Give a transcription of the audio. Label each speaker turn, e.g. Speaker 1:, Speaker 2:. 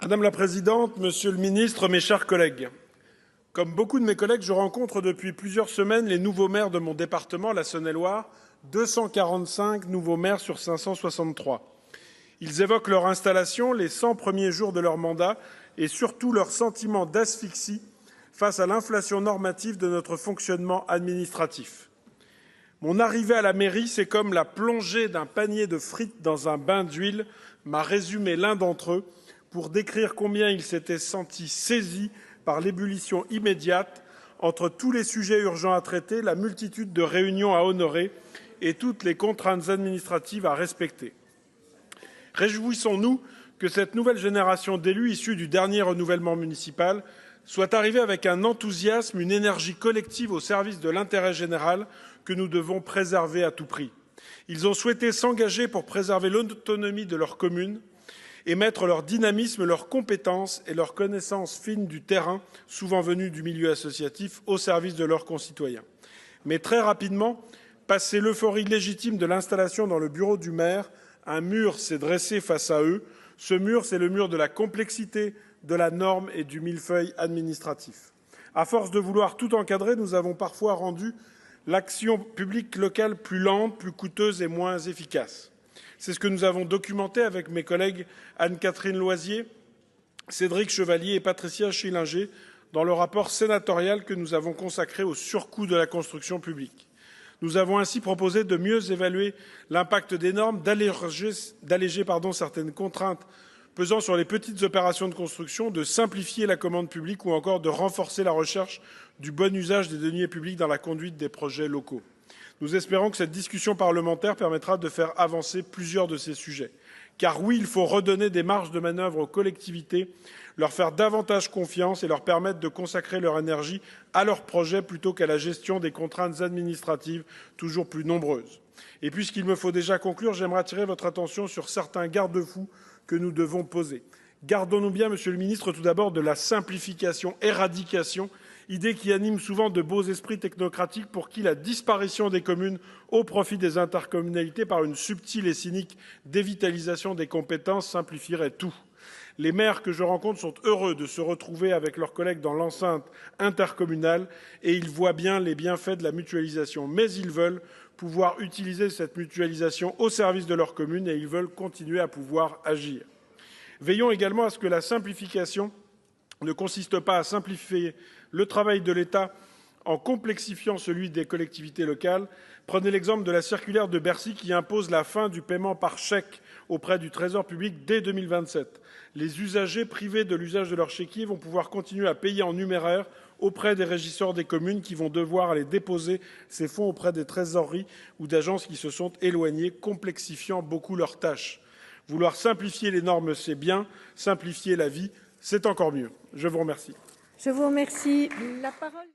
Speaker 1: Madame la présidente, monsieur le ministre, mes chers collègues, comme beaucoup de mes collègues, je rencontre depuis plusieurs semaines les nouveaux maires de mon département, la Saône-et-Loire, 245 nouveaux maires sur 563. Ils évoquent leur installation, les 100 premiers jours de leur mandat et surtout leur sentiment d'asphyxie face à l'inflation normative de notre fonctionnement administratif. Mon arrivée à la mairie, c'est comme la plongée d'un panier de frites dans un bain d'huile, m'a résumé l'un d'entre eux pour décrire combien il s'était senti saisi par l'ébullition immédiate entre tous les sujets urgents à traiter, la multitude de réunions à honorer et toutes les contraintes administratives à respecter. Réjouissons-nous que cette nouvelle génération d'élus issus du dernier renouvellement municipal soit arrivée avec un enthousiasme, une énergie collective au service de l'intérêt général que nous devons préserver à tout prix. Ils ont souhaité s'engager pour préserver l'autonomie de leur commune et mettre leur dynamisme, leurs compétences et leurs connaissances fines du terrain, souvent venues du milieu associatif, au service de leurs concitoyens. Mais très rapidement, passé l'euphorie légitime de l'installation dans le bureau du maire, un mur s'est dressé face à eux. Ce mur, c'est le mur de la complexité, de la norme et du millefeuille administratif. À force de vouloir tout encadrer, nous avons parfois rendu l'action publique locale plus lente, plus coûteuse et moins efficace. C'est ce que nous avons documenté avec mes collègues Anne-Catherine Loisier, Cédric Chevalier et Patricia Schillinger dans le rapport sénatorial que nous avons consacré au surcoût de la construction publique. Nous avons ainsi proposé de mieux évaluer l'impact des normes, d'alléger certaines contraintes pesant sur les petites opérations de construction, de simplifier la commande publique ou encore de renforcer la recherche du bon usage des deniers publics dans la conduite des projets locaux. Nous espérons que cette discussion parlementaire permettra de faire avancer plusieurs de ces sujets. Car oui, il faut redonner des marges de manœuvre aux collectivités, leur faire davantage confiance et leur permettre de consacrer leur énergie à leurs projets plutôt qu'à la gestion des contraintes administratives toujours plus nombreuses. Et puisqu'il me faut déjà conclure, j'aimerais attirer votre attention sur certains garde-fous que nous devons poser. Gardons-nous bien, Monsieur le Ministre, tout d'abord de la simplification, éradication, idée qui anime souvent de beaux esprits technocratiques pour qui la disparition des communes au profit des intercommunalités par une subtile et cynique dévitalisation des compétences simplifierait tout. Les maires que je rencontre sont heureux de se retrouver avec leurs collègues dans l'enceinte intercommunale et ils voient bien les bienfaits de la mutualisation. Mais ils veulent pouvoir utiliser cette mutualisation au service de leur commune et ils veulent continuer à pouvoir agir. Veillons également à ce que la simplification ne consiste pas à simplifier le travail de l'État en complexifiant celui des collectivités locales. Prenez l'exemple de la circulaire de Bercy qui impose la fin du paiement par chèque auprès du Trésor public dès 2027. Les usagers privés de l'usage de leur chéquier vont pouvoir continuer à payer en numéraire auprès des régisseurs des communes qui vont devoir aller déposer ces fonds auprès des trésoreries ou d'agences qui se sont éloignées, complexifiant beaucoup leurs tâches. Vouloir simplifier les normes, c'est bien. Simplifier la vie, c'est encore mieux. Je vous remercie.
Speaker 2: Je vous remercie. La parole...